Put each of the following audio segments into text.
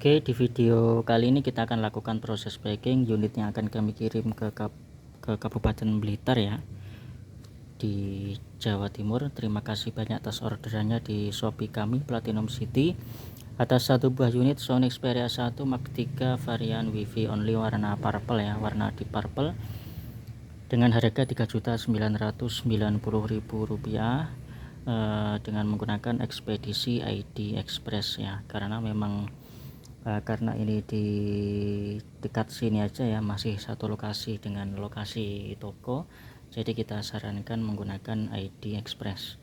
Oke, di video kali ini kita akan lakukan proses packing unit yang akan kami kirim ke Kabupaten Blitar ya, di Jawa Timur. Terima kasih banyak atas orderannya di Shopee kami Platinum City atas satu buah unit Sony Xperia 1 Mark 3 varian Wi-Fi only warna purple ya, warna deep purple dengan harga Rp3.990.000 dengan menggunakan ekspedisi ID Express ya, karena memang karena ini di dekat sini aja ya, masih satu lokasi dengan lokasi toko, jadi kita sarankan menggunakan ID Express.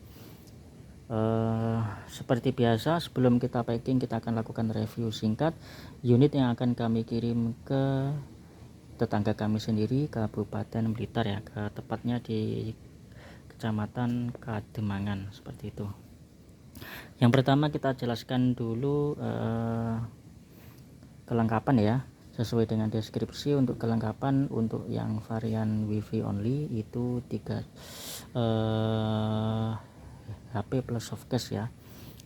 Seperti biasa, sebelum kita packing kita akan lakukan review singkat unit yang akan kami kirim ke tetangga kami sendiri, Kabupaten Blitar ya, ke tepatnya di Kecamatan Kademangan, seperti itu. Yang pertama kita jelaskan dulu kelengkapan ya, sesuai dengan deskripsi. Untuk kelengkapan untuk yang varian Wi-Fi only itu 3 HP plus softcase ya.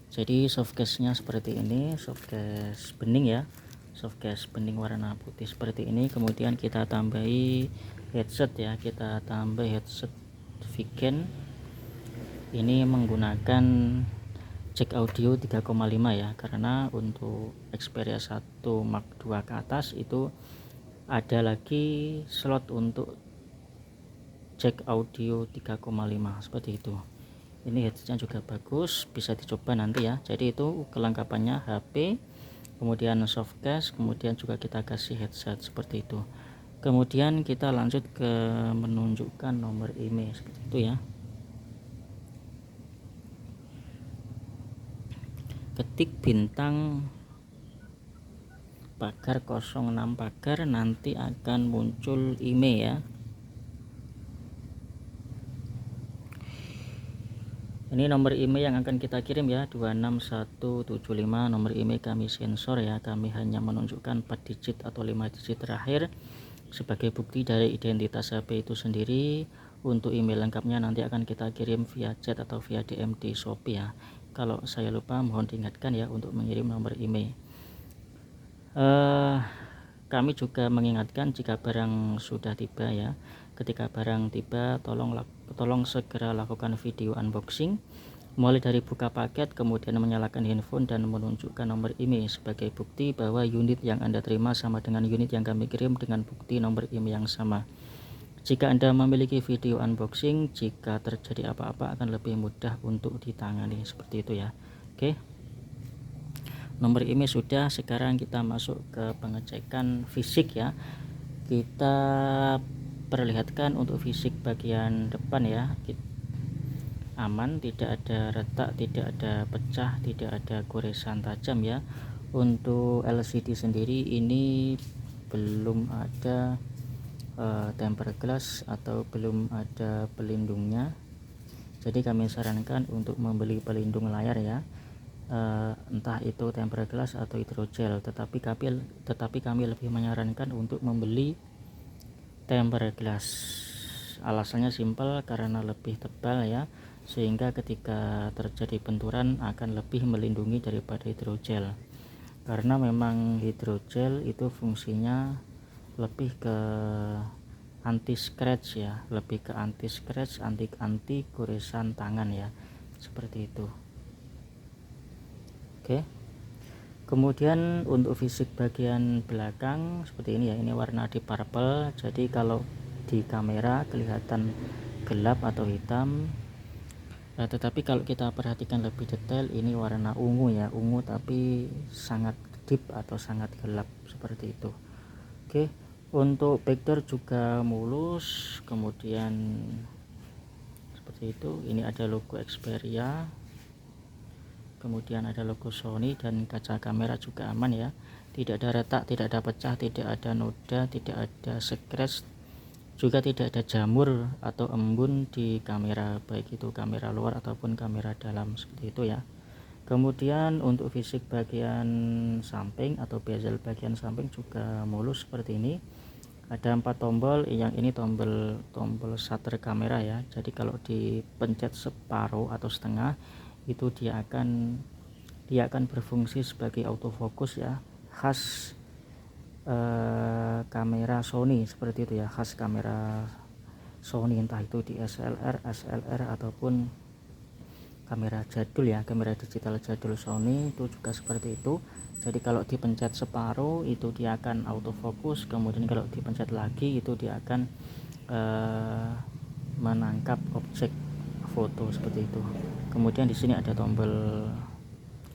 Jadi softcase nya seperti ini, softcase bening ya, softcase bening warna putih seperti ini. Kemudian kita tambahi headset ya, kita tambah headset Vigen, ini menggunakan jack audio 3,5 ya, karena untuk Xperia 1 Mark 2 ke atas itu ada lagi slot untuk jack audio 3,5 seperti itu. Ini headsetnya juga bagus, bisa dicoba nanti ya. Jadi itu kelengkapannya, HP, kemudian softcase, kemudian juga kita kasih headset seperti itu. Kemudian kita lanjut ke menunjukkan nomor email seperti itu ya. Ketik bintang pagar 06 pagar, nanti akan muncul email ya. Ini nomor email yang akan kita kirim ya, 26175. Nomor email kami sensor ya, kami hanya menunjukkan 4 digit atau 5 digit terakhir sebagai bukti dari identitas HP itu sendiri. Untuk email lengkapnya nanti akan kita kirim via chat atau via DM di Shopee ya. Kalau saya lupa mohon diingatkan ya untuk mengirim nomor email. Kami juga mengingatkan jika barang sudah tiba ya. Ketika barang tiba, tolong segera lakukan video unboxing, mulai dari buka paket, kemudian menyalakan handphone dan menunjukkan nomor email sebagai bukti bahwa unit yang Anda terima sama dengan unit yang kami kirim dengan bukti nomor email yang sama. Jika Anda memiliki video unboxing, jika terjadi apa-apa akan lebih mudah untuk ditangani, seperti itu ya. Oke, nomor email sudah, sekarang kita masuk ke pengecekan fisik ya. Kita perlihatkan untuk fisik bagian depan ya, aman, tidak ada retak, tidak ada pecah, tidak ada goresan tajam ya. Untuk LCD sendiri ini belum ada tempered glass atau belum ada pelindungnya, jadi kami sarankan untuk membeli pelindung layar ya, entah itu tempered glass atau hidrogel, tetapi kami lebih menyarankan untuk membeli tempered glass. Alasannya simpel, karena lebih tebal ya, sehingga ketika terjadi benturan akan lebih melindungi daripada hidrogel, karena memang hidrogel itu fungsinya lebih ke anti scratch ya, lebih ke anti scratch, anti goresan tangan ya, seperti itu. Oke, kemudian untuk fisik bagian belakang seperti ini ya, ini warna deep purple, jadi kalau di kamera kelihatan gelap atau hitam, tetapi kalau kita perhatikan lebih detail ini warna ungu ya, ungu tapi sangat deep atau sangat gelap seperti itu. Oke, untuk backdoor juga mulus, kemudian seperti itu. Ini ada logo Xperia, kemudian ada logo Sony, dan kaca kamera juga aman ya, tidak ada retak, tidak ada pecah, tidak ada noda, tidak ada scratch, juga tidak ada jamur atau embun di kamera, baik itu kamera luar ataupun kamera dalam, seperti itu ya. Kemudian untuk fisik bagian samping atau bezel bagian samping juga mulus seperti ini. Ada 4 tombol, yang ini tombol shutter kamera ya, jadi kalau dipencet separuh atau setengah itu dia akan berfungsi sebagai autofocus ya, khas kamera Sony seperti itu ya, khas kamera Sony, entah itu di SLR, SLR ataupun kamera jadul ya, kamera digital jadul Sony itu juga seperti itu. Jadi kalau dipencet separuh itu dia akan autofocus, kemudian kalau dipencet lagi itu dia akan menangkap objek foto seperti itu. Kemudian di sini ada tombol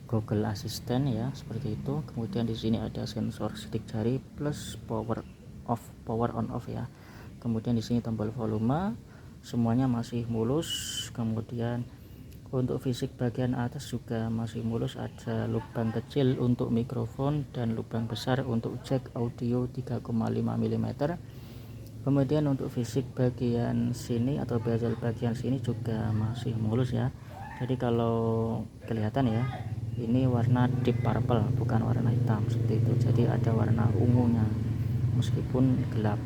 Google Assistant ya, seperti itu. Kemudian di sini ada sensor sidik jari plus power off, power on off ya. Kemudian di sini tombol volume, semuanya masih mulus. Kemudian untuk fisik bagian atas juga masih mulus, ada lubang kecil untuk mikrofon dan lubang besar untuk jack audio 3,5 mm. Kemudian untuk fisik bagian sini atau bezel bagian sini juga masih mulus ya. Jadi kalau kelihatan ya, ini warna deep purple bukan warna hitam seperti itu. Jadi ada warna ungunya meskipun gelap.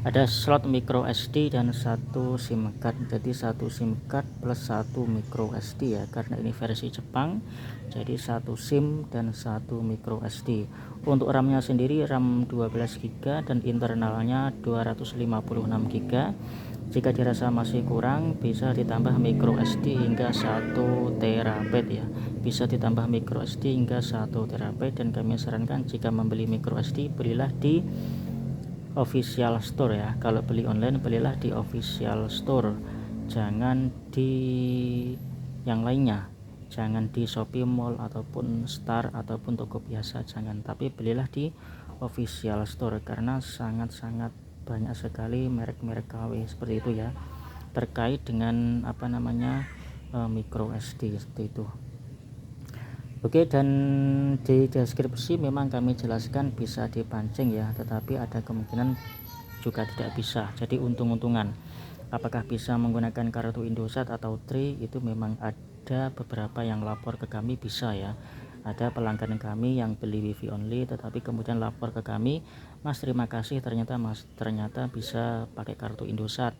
Ada slot micro SD dan satu SIM card, jadi satu SIM card plus satu micro SD ya, karena ini versi Jepang, jadi satu SIM dan satu micro SD. Untuk RAM-nya sendiri RAM 12 GB dan internalnya 256 GB. Jika dirasa masih kurang bisa ditambah micro SD hingga 1 TB ya, bisa ditambah micro SD hingga 1 TB, dan kami sarankan jika membeli micro SD belilah di official store ya. Kalau beli online belilah di official store, jangan di yang lainnya, jangan di Shopee Mall ataupun Star ataupun toko biasa, jangan, tapi belilah di official store karena sangat-sangat banyak sekali merek-merek KW seperti itu ya, terkait dengan apa namanya micro SD seperti itu. Oke, dan di deskripsi memang kami jelaskan bisa dipancing ya, tetapi ada kemungkinan juga tidak bisa. Jadi untung-untungan apakah bisa menggunakan kartu Indosat atau Tri, itu memang ada beberapa yang lapor ke kami bisa ya. Ada pelanggan kami yang beli wifi only tetapi kemudian lapor ke kami, Mas terima kasih, ternyata bisa pakai kartu Indosat.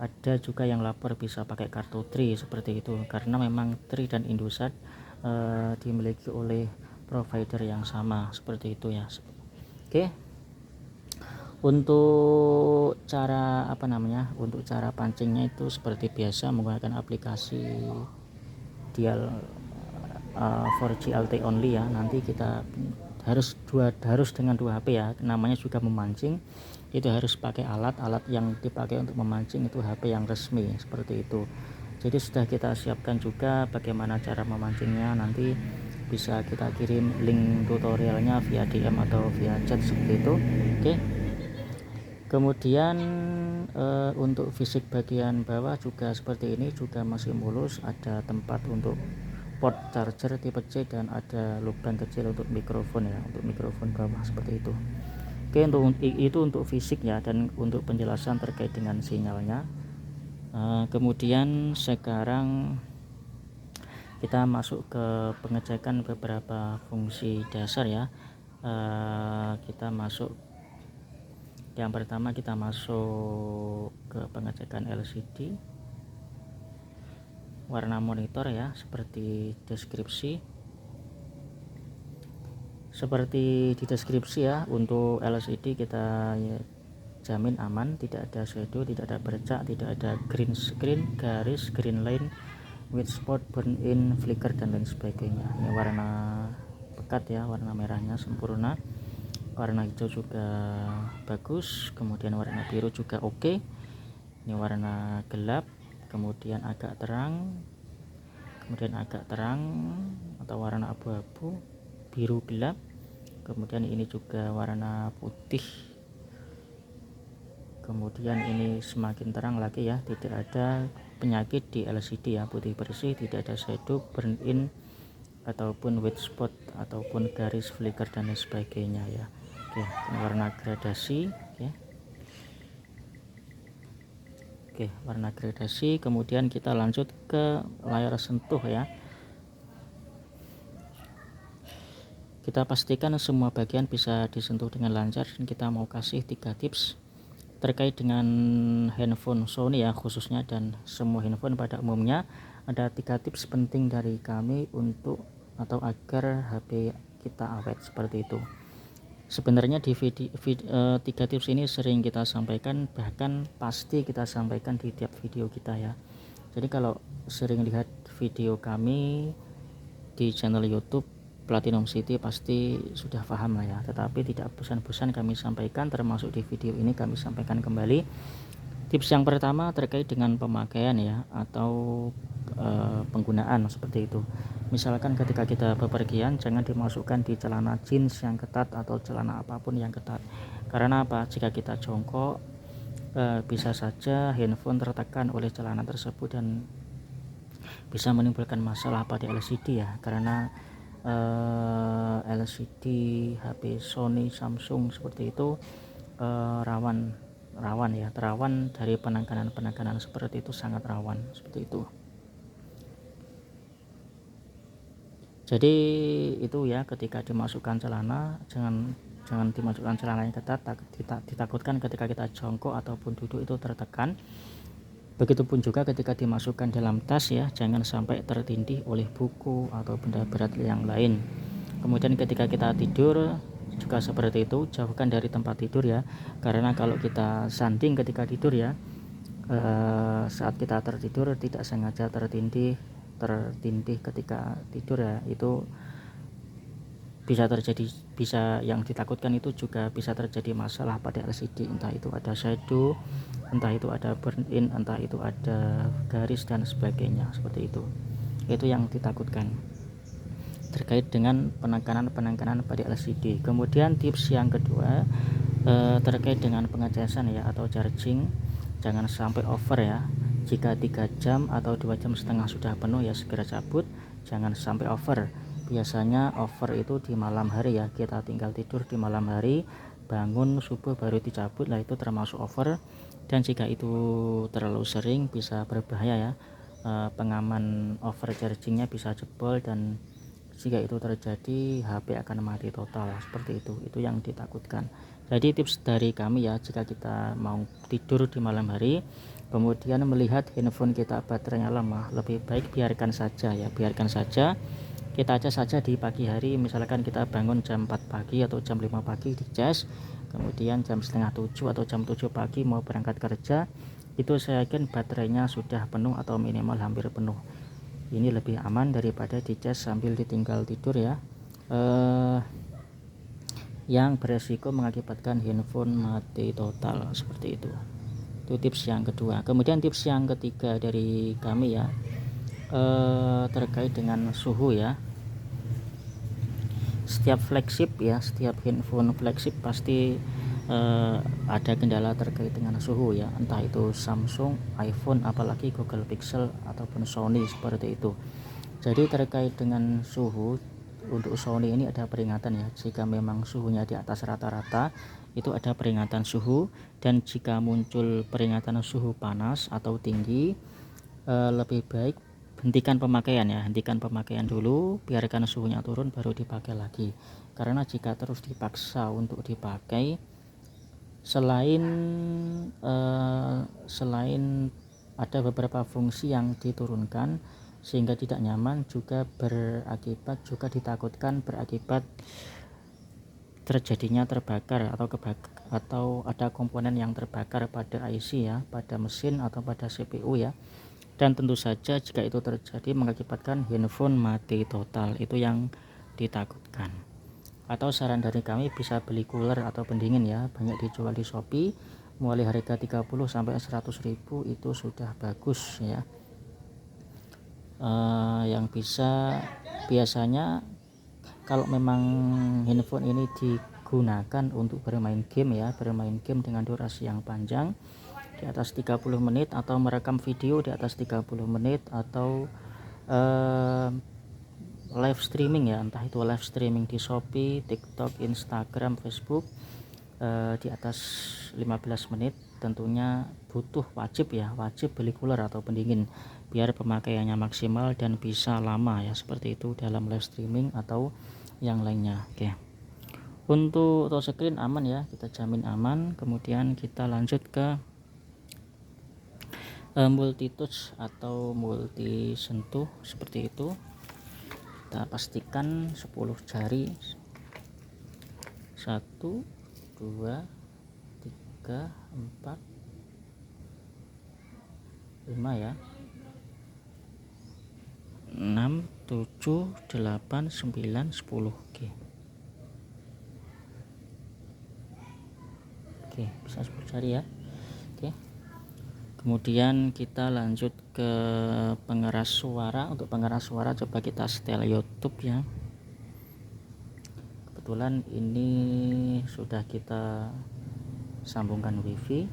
Ada juga yang lapor bisa pakai kartu Tri seperti itu, karena memang Tri dan Indosat dimiliki oleh provider yang sama seperti itu ya. Oke, untuk cara untuk cara pancingnya itu seperti biasa menggunakan aplikasi dial 4G LTE only ya. Nanti kita harus dengan 2 HP ya, namanya juga memancing, itu harus pakai alat yang dipakai untuk memancing itu HP yang resmi seperti itu. Jadi sudah kita siapkan juga bagaimana cara memancingnya, nanti bisa kita kirim link tutorialnya via DM atau via chat seperti itu. Oke, kemudian untuk fisik bagian bawah juga seperti ini, juga masih mulus, ada tempat untuk port charger tipe C dan ada lubang kecil untuk mikrofon ya, untuk mikrofon bawah seperti itu. Oke, untuk fisik ya, dan untuk penjelasan terkait dengan sinyalnya. Kemudian sekarang kita masuk ke pengecekan beberapa fungsi dasar ya. Kita masuk, yang pertama kita masuk ke pengecekan LCD, warna monitor ya, seperti deskripsi. Seperti di deskripsi ya, untuk LCD kita ya, jamin aman, tidak ada shadow, tidak ada bercak, tidak ada green screen, garis, green line, white spot, burn in, flicker dan lain sebagainya. Ini warna pekat ya, warna merahnya sempurna, warna hijau juga bagus, kemudian warna biru juga oke. Ini warna gelap, kemudian agak terang, kemudian agak terang atau warna abu-abu, biru gelap, kemudian ini juga warna putih, kemudian ini semakin terang lagi ya, tidak ada penyakit di LCD ya, putih bersih, tidak ada shadow, burn in ataupun white spot ataupun garis, flicker dan lain sebagainya ya. Oke, ini warna gradasi. Oke, warna gradasi. Kemudian kita lanjut ke layar sentuh ya. Kita pastikan semua bagian bisa disentuh dengan lancar, dan kita mau kasih 3 tips terkait dengan handphone Sony ya khususnya, dan semua handphone pada umumnya. Ada 3 tips penting dari kami untuk atau agar HP kita awet seperti itu. Sebenarnya di 3 tips ini sering kita sampaikan, bahkan pasti kita sampaikan di tiap video kita ya. Jadi kalau sering lihat video kami di channel YouTube Platinum City pasti sudah paham lah ya, tetapi tidak bosan-bosan kami sampaikan, termasuk di video ini kami sampaikan kembali. Tips yang pertama terkait dengan pemakaian ya, atau penggunaan seperti itu. Misalkan ketika kita bepergian, jangan dimasukkan di celana jeans yang ketat atau celana apapun yang ketat. Karena apa? Jika kita jongkok, bisa saja handphone tertekan oleh celana tersebut dan bisa menimbulkan masalah pada LCD ya. Karena LCD HP Sony, Samsung seperti itu rawan dari penekanan seperti itu, sangat rawan seperti itu. Jadi itu ya, ketika dimasukkan celana jangan dimasukkan celana yang ketat, ditakutkan ketika kita jongkok ataupun duduk itu tertekan. Begitupun juga ketika dimasukkan dalam tas ya, jangan sampai tertindih oleh buku atau benda berat yang lain. Kemudian ketika kita tidur juga seperti itu, jauhkan dari tempat tidur ya, karena kalau kita sanding ketika tidur ya, saat kita tertidur tidak sengaja tertindih ketika tidur ya, itu bisa terjadi, yang ditakutkan itu juga bisa terjadi masalah pada LCD, entah itu ada shadow, entah itu ada burn in, entah itu ada garis dan sebagainya seperti itu yang ditakutkan terkait dengan penekanan pada LCD. Kemudian tips yang kedua terkait dengan pengecasan ya, atau charging, jangan sampai over ya. Jika 3 jam atau 2,5 jam sudah penuh ya segera cabut, jangan sampai over. Biasanya over itu di malam hari ya, kita tinggal tidur di malam hari, bangun subuh baru dicabut, lah itu termasuk over. Dan jika itu terlalu sering bisa berbahaya ya, pengaman over chargingnya bisa jebol, dan jika itu terjadi HP akan mati total seperti itu yang ditakutkan. Jadi tips dari kami ya, jika kita mau tidur di malam hari kemudian melihat handphone kita baterainya lemah, lebih baik biarkan saja ya, kita cas saja di pagi hari. Misalkan kita bangun jam 4 pagi atau jam 5 pagi dicas, kemudian jam setengah 7 atau jam 7 pagi mau berangkat kerja, itu saya yakin baterainya sudah penuh atau minimal hampir penuh. Ini lebih aman daripada dicas sambil ditinggal tidur ya, yang beresiko mengakibatkan handphone mati total seperti itu. Itu tips yang kedua. Kemudian tips yang ketiga dari kami ya, terkait dengan suhu ya. Setiap flagship ya, setiap handphone flagship pasti ada kendala terkait dengan suhu ya, entah itu Samsung, iPhone, apalagi Google Pixel ataupun Sony seperti itu. Jadi terkait dengan suhu, untuk Sony ini ada peringatan ya, jika memang suhunya di atas rata-rata itu ada peringatan suhu, dan jika muncul peringatan suhu panas atau tinggi, lebih baik hentikan pemakaian dulu, biarkan suhunya turun baru dipakai lagi. Karena jika terus dipaksa untuk dipakai, selain ada beberapa fungsi yang diturunkan sehingga tidak nyaman, juga ditakutkan berakibat terjadinya terbakar atau ada komponen yang terbakar pada IC ya, pada mesin atau pada CPU ya. Dan tentu saja jika itu terjadi mengakibatkan handphone mati total, itu yang ditakutkan. Atau saran dari kami bisa beli cooler atau pendingin ya, banyak dijual di Shopee, mulai harga 30 sampai 100 ribu itu sudah bagus ya. Yang bisa, biasanya kalau memang handphone ini digunakan untuk bermain game dengan durasi yang panjang di atas 30 menit, atau merekam video di atas 30 menit, atau live streaming ya, entah itu live streaming di Shopee, TikTok, Instagram, Facebook di atas 15 menit, tentunya wajib beli cooler atau pendingin biar pemakaiannya maksimal dan bisa lama ya, seperti itu dalam live streaming atau yang lainnya. Oke, untuk touchscreen aman ya, kita jamin aman. Kemudian kita lanjut ke multi touch atau multi sentuh seperti itu. kita pastikan 10 jari, 1 2 3 4 5 ya, 6 7 8 9 10. Oke, bisa 10 jari ya. Oke, kemudian kita lanjut ke pengeras suara. Untuk pengeras suara coba kita setel YouTube ya. Kebetulan ini sudah kita sambungkan wifi,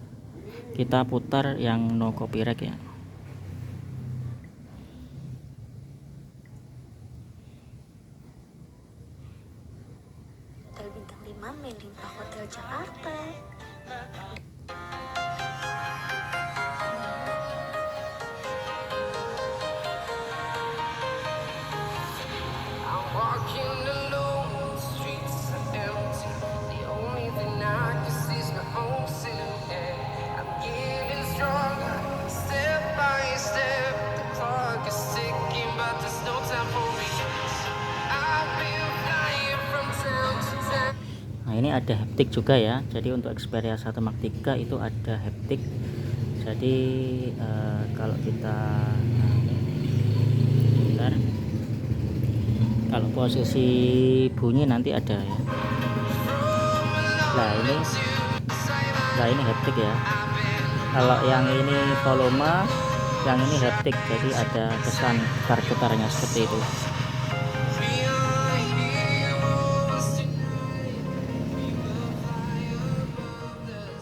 kita putar yang no copyright ya. Hotel Bintang 5 Melimpa Hotel Jakarta. Nah, ini ada haptik juga ya. Jadi untuk Xperia 1 Mark 3 itu ada haptik. Jadi kalau kita bentar, kalau posisi bunyi nanti ada ya. Nah ini haptik ya. Kalau yang ini volume, yang ini haptik, jadi ada kesan getar-getarnya seperti itu.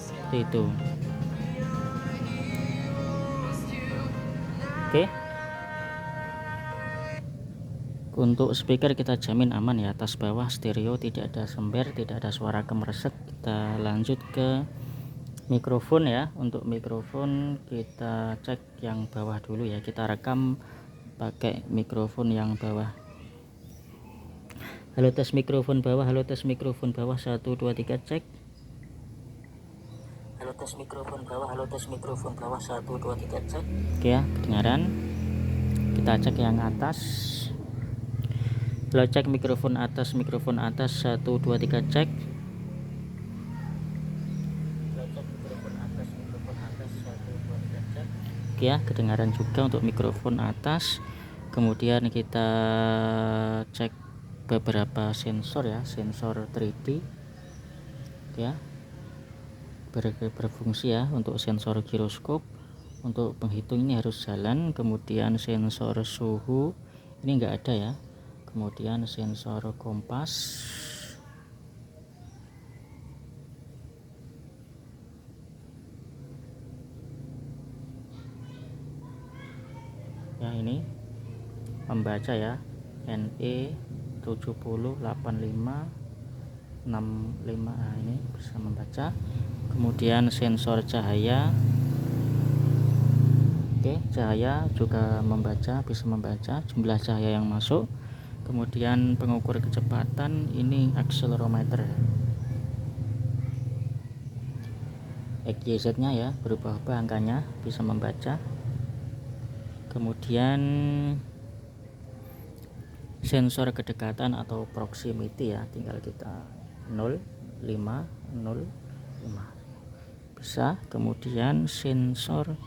Seperti itu. Oke. Untuk speaker kita jamin aman ya, atas bawah stereo, tidak ada sember, tidak ada suara kemeresek. Kita lanjut ke mikrofon ya. Untuk mikrofon kita cek yang bawah dulu ya, kita rekam pakai mikrofon yang bawah. Halo tes mikrofon bawah, halo tes mikrofon bawah, 1 2 3 cek. Halo tes mikrofon bawah, halo tes mikrofon bawah, 1 2 3 cek. Oke ya, kedengaran. Kita cek yang atas. Halo, cek mikrofon atas, 1 2 3 cek. Oke ya, kedengaran juga untuk mikrofon atas. Kemudian kita cek beberapa sensor ya, sensor 3D ya, berfungsi ya. Untuk sensor giroskop, untuk penghitung ini harus jalan. Kemudian sensor suhu ini enggak ada ya. Kemudian sensor kompas ya, ini membaca ya, NE 708565. Nah, ini bisa membaca. Kemudian sensor cahaya, oke, cahaya juga membaca, bisa membaca jumlah cahaya yang masuk. Kemudian pengukur kecepatan, ini accelerometer, XYZ nya ya, berubah-ubah angkanya, bisa membaca. Kemudian sensor kedekatan atau proximity ya, tinggal kita 0505 bisa. Kemudian sensor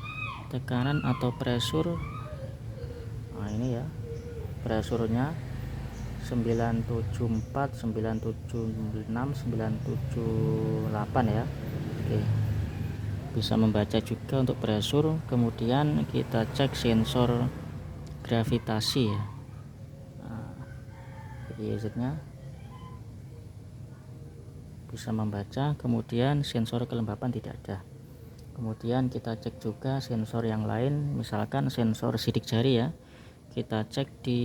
tekanan atau pressure, nah ini ya, pressurnya 974 976 978 ya. Oke, bisa membaca juga untuk pressure. Kemudian kita cek sensor gravitasi ya, YZ nya bisa membaca. Kemudian sensor kelembapan tidak ada. Kemudian kita cek juga sensor yang lain, misalkan sensor sidik jari ya, kita cek di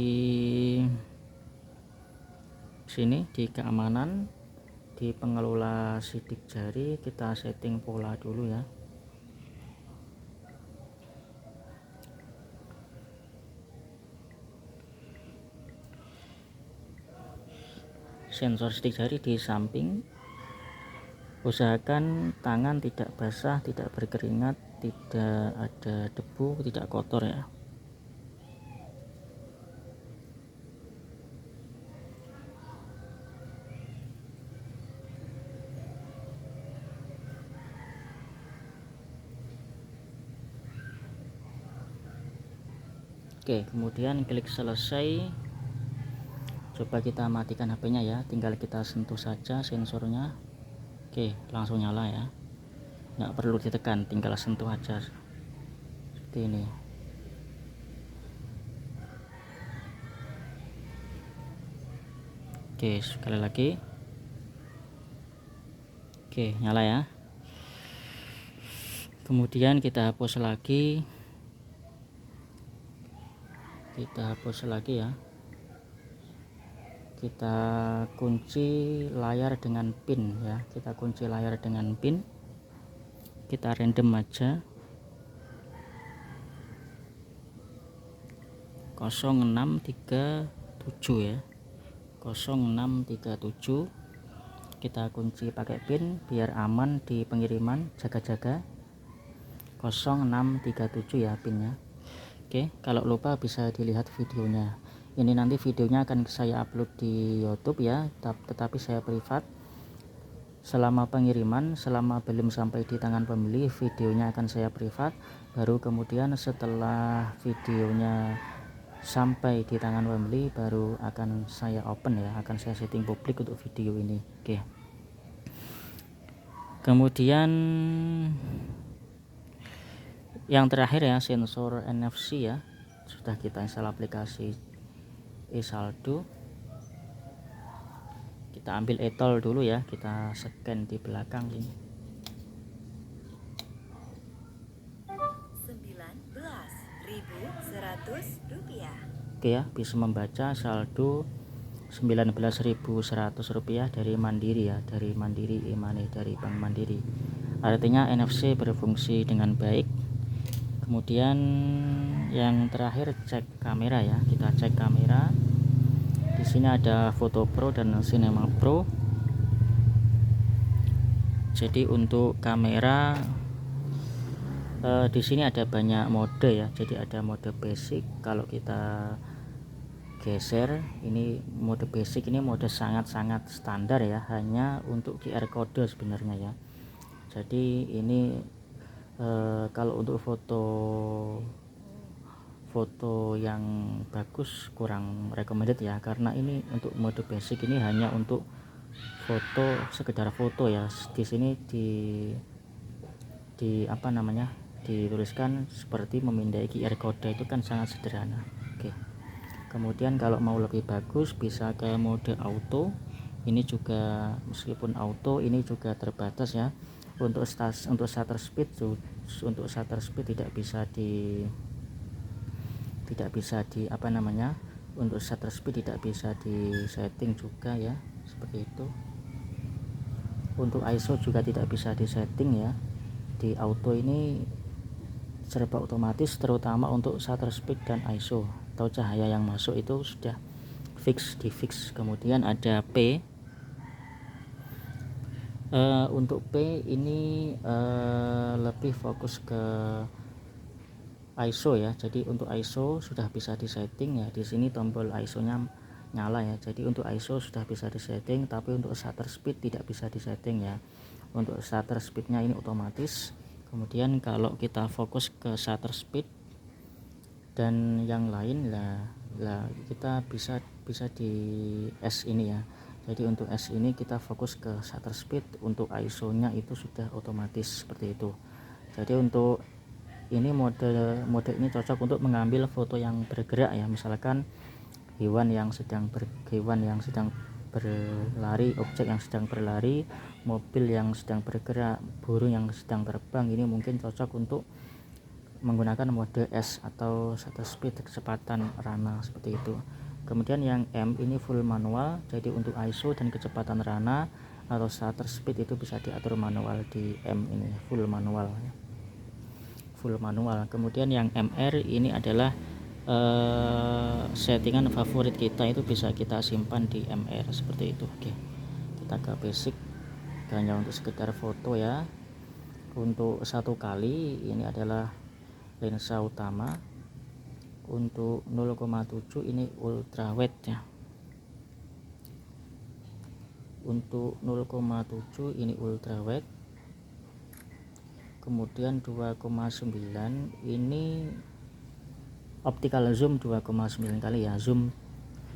sini di keamanan, di pengelola sidik jari, kita setting pola dulu ya. Sensor sidik jari di samping, usahakan tangan tidak basah, tidak berkeringat, tidak ada debu, tidak kotor ya. Oke, kemudian klik selesai. Coba kita matikan HP-nya ya, tinggal kita sentuh saja sensornya. Oke, langsung nyala ya, nggak perlu ditekan, tinggal sentuh aja seperti ini. Oke, sekali lagi. Oke, nyala ya. Kemudian kita hapus lagi, ya. Kita kunci layar dengan pin ya, kita random aja 0637 ya, 0637. Kita kunci pakai pin biar aman di pengiriman, jaga-jaga 0637 ya pinnya. Oke, kalau lupa bisa dilihat videonya. Ini nanti videonya akan saya upload di YouTube ya, tetapi saya privat. Selama pengiriman, selama belum sampai di tangan pembeli, videonya akan saya privat. Baru kemudian setelah videonya sampai di tangan pembeli, baru akan saya open ya, akan saya setting publik untuk video ini. Oke. Kemudian yang terakhir ya, sensor NFC ya, sudah kita install aplikasi eSaldo. Kita ambil etol dulu ya, kita scan di belakang ini. 19.100 rupiah. Oke ya, bisa membaca saldo 19.100 rupiah dari Mandiri ya, dari Mandiri e-money, dari Bank Mandiri. Artinya NFC berfungsi dengan baik. Kemudian yang terakhir cek kamera ya, kita cek kamera. Di sini ada Photo Pro dan Cinema Pro. Jadi untuk kamera di sini ada banyak mode ya. Jadi ada mode basic. Kalau kita geser, ini mode basic, ini mode sangat-sangat standar ya, hanya untuk QR code sebenarnya ya. Jadi ini kalau untuk foto yang bagus kurang recommended ya, karena ini untuk mode basic ini hanya untuk foto, sekedar foto ya. Di sini di apa namanya, dituliskan seperti memindai QR code, itu kan sangat sederhana. Oke. Kemudian kalau mau lebih bagus bisa ke mode auto. Ini juga meskipun auto ini juga terbatas ya. Untuk shutter speed tidak bisa di apa namanya, untuk shutter speed tidak bisa di setting juga ya, seperti itu. Untuk ISO juga tidak bisa di setting ya. Di auto ini serba otomatis, terutama untuk shutter speed dan ISO atau cahaya yang masuk itu sudah fix. Kemudian ada P. Untuk P ini lebih fokus ke ISO ya. Jadi untuk ISO sudah bisa disetting ya. Di sini tombol ISO-nya nyala ya. Jadi untuk ISO sudah bisa disetting, tapi untuk shutter speed tidak bisa disetting ya. Untuk shutter speednya ini otomatis. Kemudian kalau kita fokus ke shutter speed dan yang lain lah kita bisa di S ini ya. Jadi untuk S ini kita fokus ke shutter speed, untuk ISO-nya itu sudah otomatis seperti itu. Jadi untuk ini mode ini cocok untuk mengambil foto yang bergerak ya, misalkan hewan yang sedang berlari, objek yang sedang berlari, mobil yang sedang bergerak, burung yang sedang terbang. Ini mungkin cocok untuk menggunakan mode S atau shutter speed, kecepatan rana seperti itu. Kemudian yang M ini full manual, jadi untuk ISO dan kecepatan rana atau shutter speed itu bisa diatur manual di M ini, full manual. Kemudian yang MR ini adalah settingan favorit kita, itu bisa kita simpan di MR seperti itu. Oke, kita ke basic, hanya untuk sekedar foto ya. Untuk 1 kali ini adalah lensa utama. Untuk 0,7 ini ultra wide ya. Untuk 0,7 ini ultra wide. Kemudian 2,9 ini optical zoom 2,9 kali ya, zoom,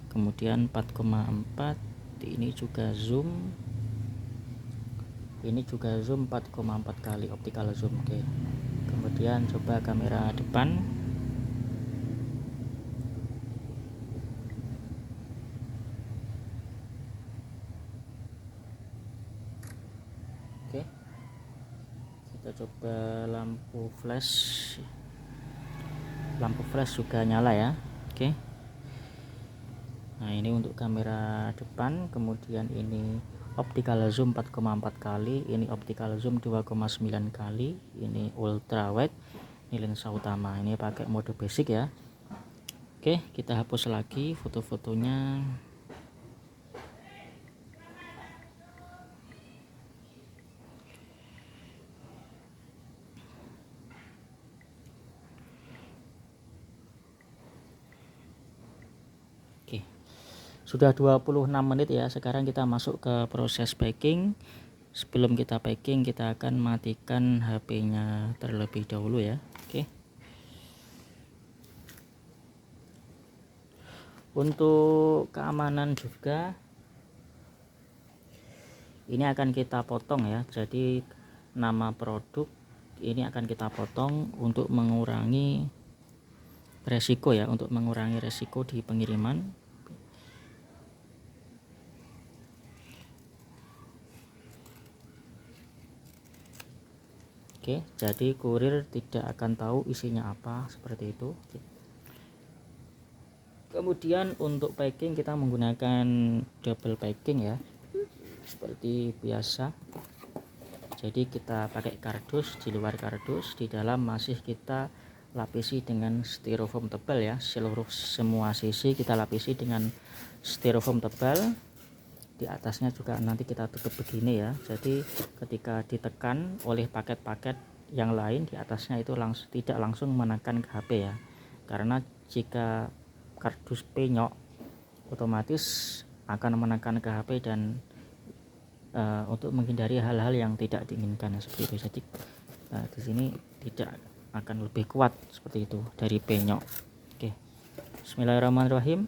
kemudian 4,4, ini juga zoom 4,4 kali optical zoom. Oke, kemudian coba kamera depan. Oke, kita coba lampu flash juga nyala ya. Oke, nah ini untuk kamera depan, kemudian ini optical zoom 4,4 kali, ini optical zoom 2,9 kali, ini ultra wide, ini lensa utama, ini pakai mode basic ya. Oke, kita hapus lagi foto-fotonya. Oke, sudah 26 menit ya. Sekarang kita masuk ke proses packing. Sebelum kita packing, kita akan matikan HP-nya terlebih dahulu ya. Oke, untuk keamanan juga ini akan kita potong ya. Jadi nama produk ini akan kita potong untuk mengurangi resiko ya, untuk mengurangi resiko di pengiriman. Oke, jadi kurir tidak akan tahu isinya apa, seperti itu. Kemudian untuk packing kita menggunakan double packing ya, seperti biasa. Jadi kita pakai kardus, di luar kardus, di dalam masih kita lapisi dengan styrofoam tebal ya. Semua sisi kita lapisi dengan styrofoam tebal. Di atasnya juga nanti kita tutup begini ya. Jadi ketika ditekan oleh paket-paket yang lain di atasnya itu tidak langsung menekan ke HP ya. Karena jika kardus penyok otomatis akan menekan ke HP dan untuk menghindari hal-hal yang tidak diinginkan seperti itu. Jadi di sini tidak akan lebih kuat seperti itu dari penyok. Oke, bismillahirrahmanirrahim.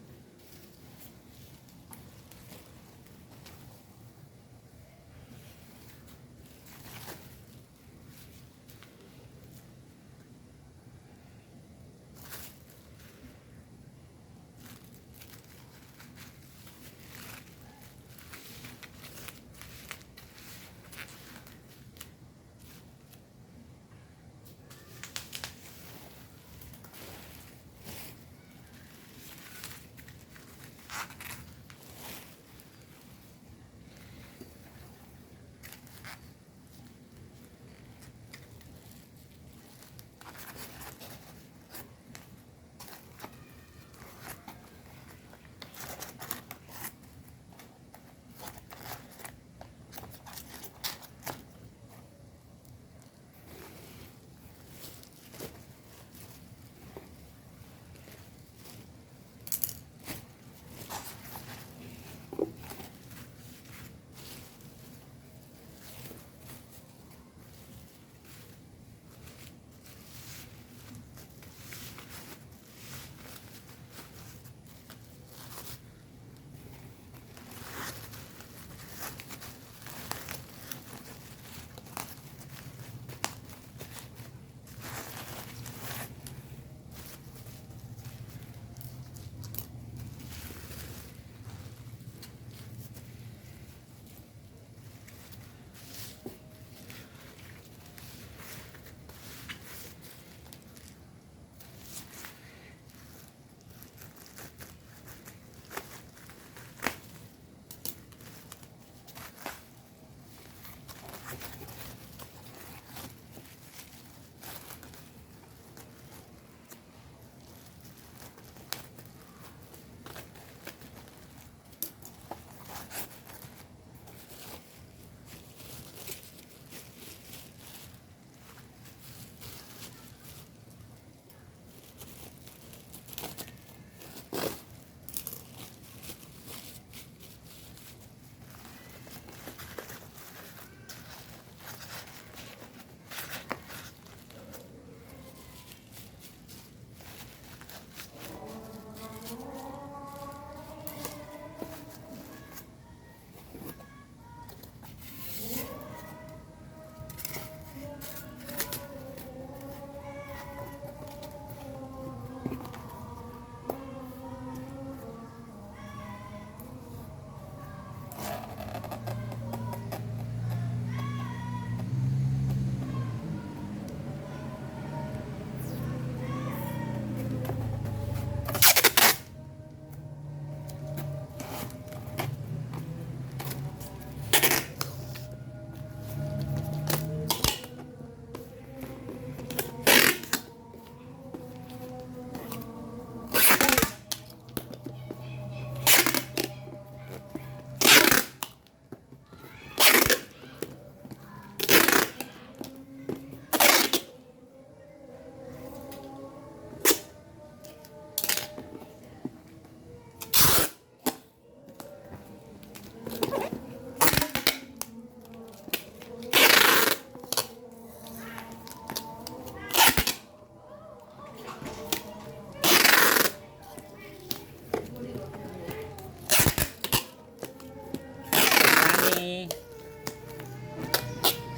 ini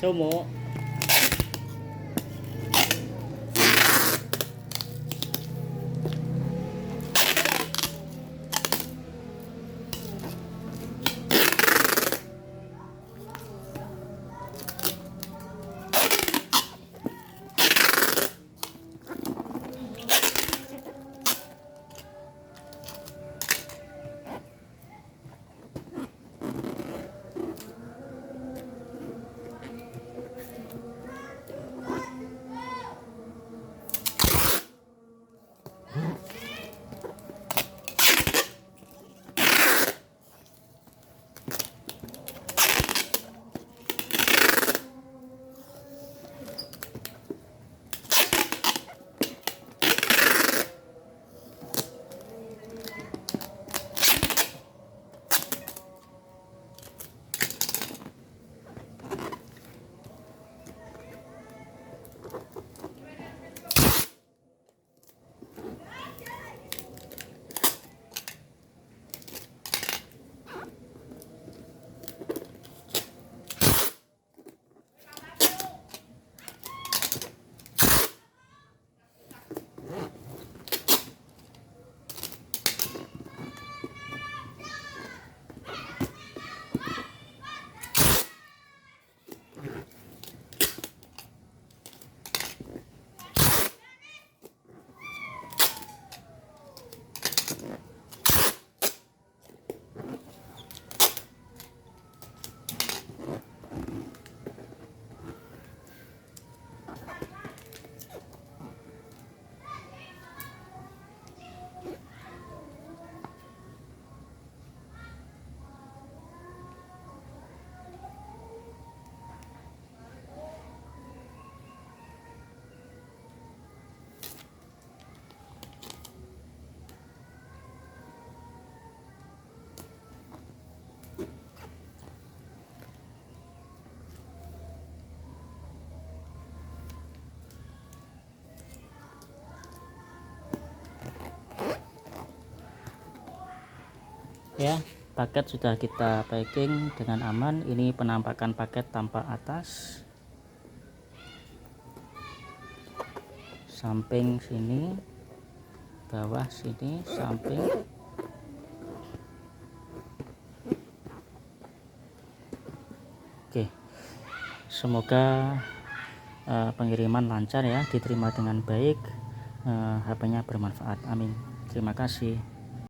Somo. Ya, paket sudah kita packing dengan aman. Ini penampakan paket tanpa atas, samping sini, bawah sini, samping. Oke, semoga pengiriman lancar ya, diterima dengan baik, HP-nya bermanfaat. Amin. Terima kasih.